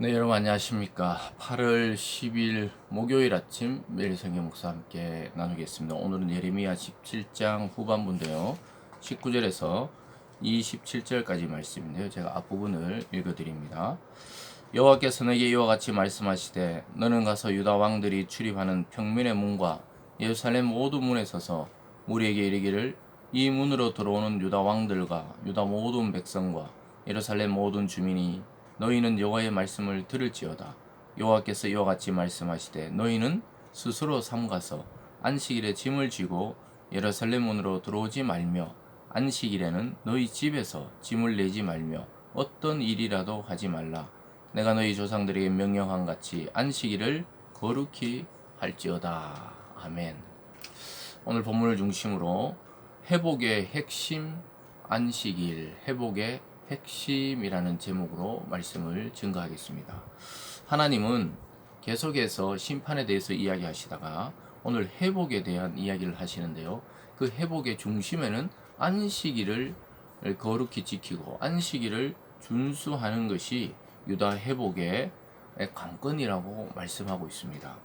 네, 여러분 안녕하십니까. 8월 10일 목요일 아침 매일 성경 목사 함께 나누겠습니다. 오늘은 예레미야 17장 후반부인데요. 19절에서 27절까지 말씀인데요. 제가 앞부분을 읽어드립니다. 여호와께서 내게 이와 같이 말씀하시되 너는 가서 유다 왕들이 출입하는 평민의 문과 예루살렘 모든 문에 서서 우리에게 이르기를 이 문으로 들어오는 유다 왕들과 유다 모든 백성과 예루살렘 모든 주민이 너희는 여호와의 말씀을 들을지어다. 여호와께서 이와 같이 말씀하시되 너희는 스스로 삼가서 안식일에 짐을 쥐고 예루살렘 문으로 들어오지 말며 안식일에는 너희 집에서 짐을 내지 말며 어떤 일이라도 하지 말라. 내가 너희 조상들에게 명령한 같이 안식일을 거룩히 할지어다. 아멘. 오늘 본문을 중심으로 회복의 핵심 안식일, 회복의 핵심이라는 제목으로 말씀을 증거하겠습니다. 하나님은 계속해서 심판에 대해서 이야기하시다가 오늘 회복에 대한 이야기를 하시는데요. 그 회복의 중심에는 안식일을 거룩히 지키고 안식일을 준수하는 것이 유다 회복의 관건이라고 말씀하고 있습니다.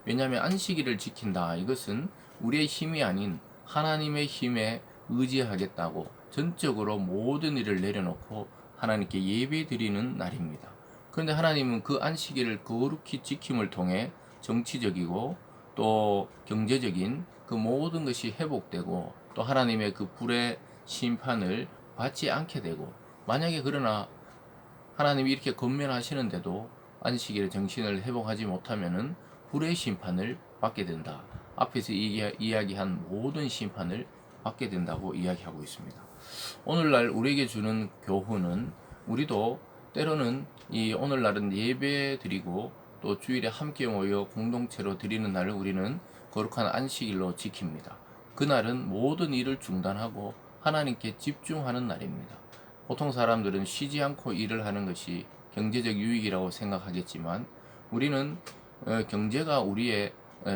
왜냐하면 안식일을 지킨다. 이것은 우리의 힘이 아닌 하나님의 힘에 의지하겠다고 전적으로 모든 일을 내려놓고 하나님께 예배 드리는 날입니다. 그런데 하나님은 그 안식일을 거룩히 지킴을 통해 정치적이고 또 경제적인 그 모든 것이 회복되고 또 하나님의 그 불의 심판을 받지 않게 되고, 만약에 그러나 하나님이 이렇게 권면하시는데도 안식일에 정신을 회복하지 못하면은 불의 심판을 받게 된다. 앞에서 이야기한 모든 심판을 받게 된다고 이야기하고 있습니다. 오늘날 우리에게 주는 교훈은, 우리도 때로는 이 오늘날은 예배 드리고 또 주일에 함께 모여 공동체로 드리는 날을 우리는 거룩한 안식일로 지킵니다. 그날은 모든 일을 중단하고 하나님께 집중하는 날입니다. 보통 사람들은 쉬지 않고 일을 하는 것이 경제적 유익이라고 생각하겠지만, 우리는 경제가 우리의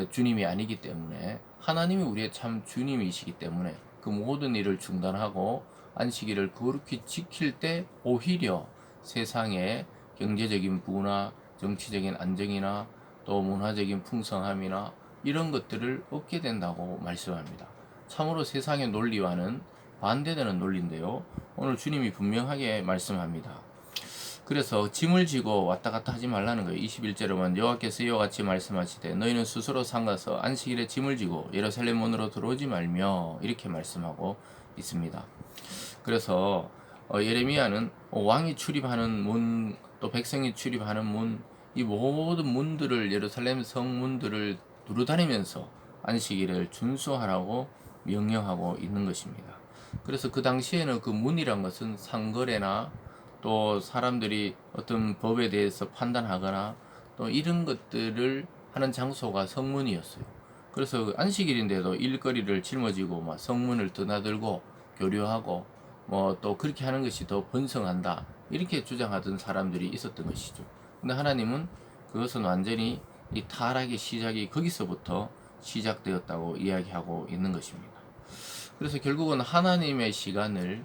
주님이 아니기 때문에, 하나님이 우리의 참 주님이시기 때문에 그 모든 일을 중단하고 안식일을 거룩히 지킬 때 오히려 세상의 경제적인 부나 정치적인 안정이나 또 문화적인 풍성함이나 이런 것들을 얻게 된다고 말씀합니다. 참으로 세상의 논리와는 반대되는 논리인데요. 오늘 주님이 분명하게 말씀합니다. 그래서 짐을 지고 왔다 갔다 하지 말라는 거예요. 21절에 보면 여호와께서 이와 같이 말씀하시되 너희는 스스로 상가서 안식일에 짐을 지고 예루살렘 문으로 들어오지 말며, 이렇게 말씀하고 있습니다. 그래서 예레미야는 왕이 출입하는 문, 또 백성이 출입하는 문, 이 모든 문들을, 예루살렘 성문들을 두루다니면서 안식일을 준수하라고 명령하고 있는 것입니다. 그래서 그 당시에는 그 문이란 것은 상거래나 또 사람들이 어떤 법에 대해서 판단하거나 또 이런 것들을 하는 장소가 성문이었어요. 그래서 안식일인데도 일거리를 짊어지고 막 성문을 드나들고 교류하고 뭐 또 그렇게 하는 것이 더 번성한다, 이렇게 주장하던 사람들이 있었던 것이죠. 근데 하나님은 그것은 완전히 이 타락의 시작이 거기서부터 시작되었다고 이야기하고 있는 것입니다. 그래서 결국은 하나님의 시간을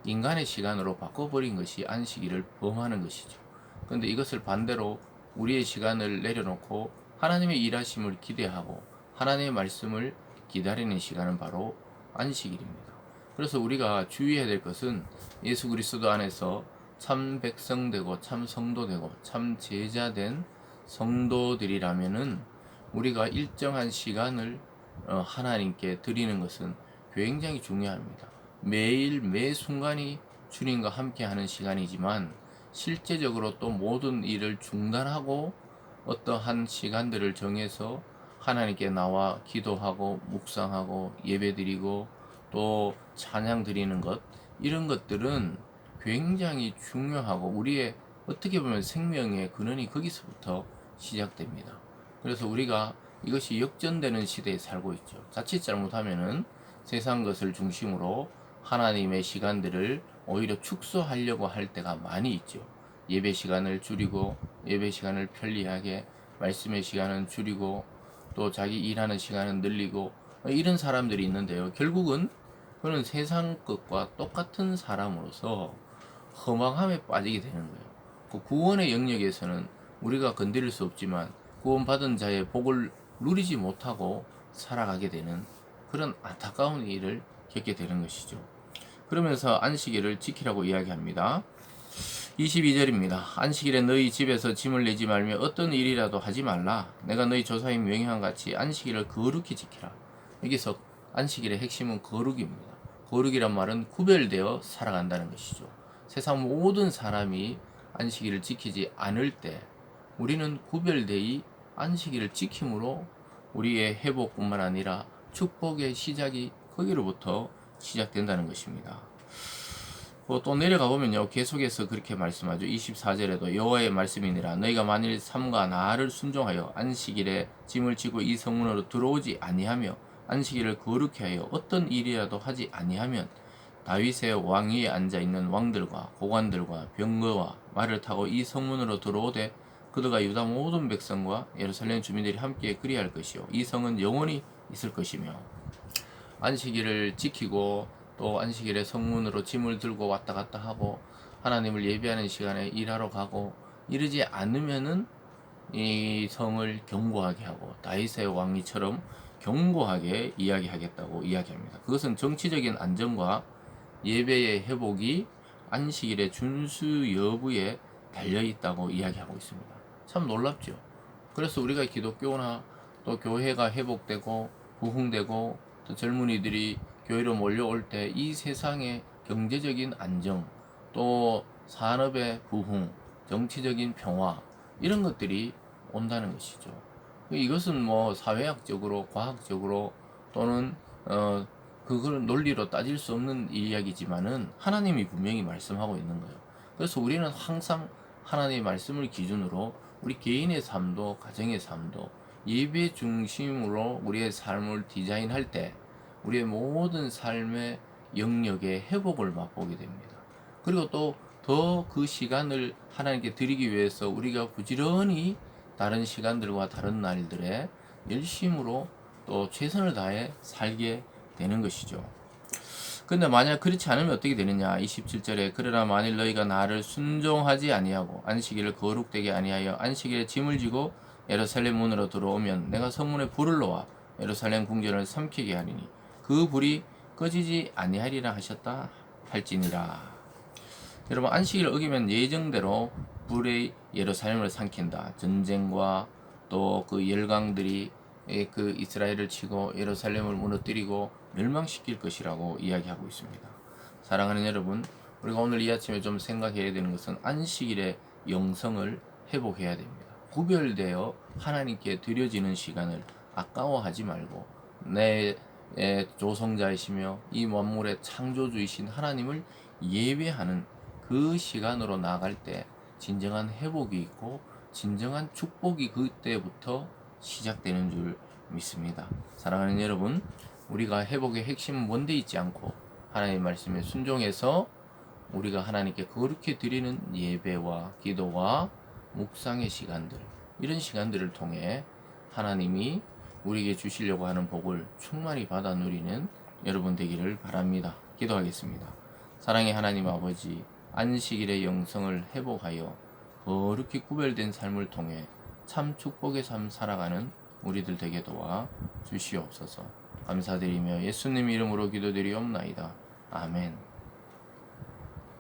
인간의 시간으로 바꿔버린 것이 안식일을 범하는 것이죠. 그런데 이것을 반대로 우리의 시간을 내려놓고 하나님의 일하심을 기대하고 하나님의 말씀을 기다리는 시간은 바로 안식일입니다. 그래서 우리가 주의해야 될 것은, 예수 그리스도 안에서 참 백성 되고 참 성도 되고 참 제자 된 성도들이라면은 우리가 일정한 시간을 하나님께 드리는 것은 굉장히 중요합니다. 매일 매 순간이 주님과 함께 하는 시간이지만, 실제적으로 또 모든 일을 중단하고 어떠한 시간들을 정해서 하나님께 나와 기도하고 묵상하고 예배드리고 또 찬양 드리는 것, 이런 것들은 굉장히 중요하고 우리의 어떻게 보면 생명의 근원이 거기서부터 시작됩니다. 그래서 우리가 이것이 역전되는 시대에 살고 있죠. 자칫 잘못하면은 세상 것을 중심으로 하나님의 시간들을 오히려 축소하려고 할 때가 많이 있죠. 예배 시간을 줄이고 예배 시간을 편리하게, 말씀의 시간은 줄이고 또 자기 일하는 시간은 늘리고 이런 사람들이 있는데요. 결국은 그는 세상 것과 똑같은 사람으로서 허망함에 빠지게 되는 거예요. 그 구원의 영역에서는 우리가 건드릴 수 없지만 구원받은 자의 복을 누리지 못하고 살아가게 되는 그런 안타까운 일을 겪게 되는 것이죠. 그러면서 안식일을 지키라고 이야기합니다. 22절입니다. 안식일에 너희 집에서 짐을 내지 말며 어떤 일이라도 하지 말라. 내가 너희 조사인 명령한 같이 안식일을 거룩히 지키라. 여기서 안식일의 핵심은 거룩입니다. 거룩이란 말은 구별되어 살아간다는 것이죠. 세상 모든 사람이 안식일을 지키지 않을 때 우리는 구별되이 안식일을 지킴으로 우리의 회복뿐만 아니라 축복의 시작이 거기로부터 시작된다는 것입니다. 또 내려가 보면요, 계속해서 그렇게 말씀하죠. 24절에도 여호와의 말씀이니라. 너희가 만일 삼가 나를 순종하여 안식일에 짐을 지고 이 성문으로 들어오지 아니하며 안식일을 거룩히 하여 어떤 일이라도 하지 아니하면 다윗의 왕 위에 앉아 있는 왕들과 고관들과 병거와 말을 타고 이 성문으로 들어오되 그들과 유다 모든 백성과 예루살렘 주민들이 함께 그리할 것이요 이 성은 영원히 있을 것이며. 안식일을 지키고 또 안식일에 성문으로 짐을 들고 왔다 갔다 하고 하나님을 예배하는 시간에 일하러 가고 이러지 않으면은 이 성을 견고하게 하고 다윗의 왕위처럼 견고하게 이야기하겠다고 이야기합니다. 그것은 정치적인 안정과 예배의 회복이 안식일의 준수 여부에 달려있다고 이야기하고 있습니다. 참 놀랍죠. 그래서 우리가 기독교나 또 교회가 회복되고 부흥되고 또 젊은이들이 교회로 몰려올 때 이 세상의 경제적인 안정 또 산업의 부흥 정치적인 평화 이런 것들이 온다는 것이죠. 이것은 뭐 사회학적으로 과학적으로 또는 그걸 논리로 따질 수 없는 이야기지만은 하나님이 분명히 말씀하고 있는 거예요. 그래서 우리는 항상 하나님의 말씀을 기준으로 우리 개인의 삶도 가정의 삶도 예배 중심으로 우리의 삶을 디자인할 때 우리의 모든 삶의 영역의 회복을 맛보게 됩니다. 그리고 또 더 그 시간을 하나님께 드리기 위해서 우리가 부지런히 다른 시간들과 다른 날들에 열심으로 또 최선을 다해 살게 되는 것이죠. 근데 만약 그렇지 않으면 어떻게 되느냐? 27절에 그러나 만일 너희가 나를 순종하지 아니하고 안식일을 거룩되게 아니하여 안식일에 짐을 지고 예루살렘 문으로 들어오면 내가 성문에 불을 놓아 예루살렘 궁전을 삼키게 하리니 그 불이 꺼지지 아니하리라 하셨다 할지니라. 여러분, 안식일을 어기면 예정대로 불의 예루살렘을 삼킨다. 전쟁과 또 그 열강들이 그 이스라엘을 치고 예루살렘을 무너뜨리고 멸망시킬 것이라고 이야기하고 있습니다. 사랑하는 여러분, 우리가 오늘 이 아침에 좀 생각해야 되는 것은 안식일의 영성을 회복해야 됩니다. 구별되어 하나님께 드려지는 시간을 아까워하지 말고 내 조성자이시며 이 만물의 창조주이신 하나님을 예배하는 그 시간으로 나아갈 때 진정한 회복이 있고 진정한 축복이 그때부터 시작되는 줄 믿습니다. 사랑하는 여러분, 우리가 회복의 핵심은 먼데 있지 않고 하나님의 말씀에 순종해서 우리가 하나님께 거룩히 드리는 예배와 기도와 묵상의 시간들, 이런 시간들을 통해 하나님이 우리에게 주시려고 하는 복을 충만히 받아 누리는 여러분 되기를 바랍니다. 기도하겠습니다. 사랑의 하나님 아버지, 안식일의 영성을 회복하여 거룩히 구별된 삶을 통해 참 축복의 삶 살아가는 우리들 되게 도와 주시옵소서. 감사드리며 예수님 이름으로 기도드리옵나이다. 아멘.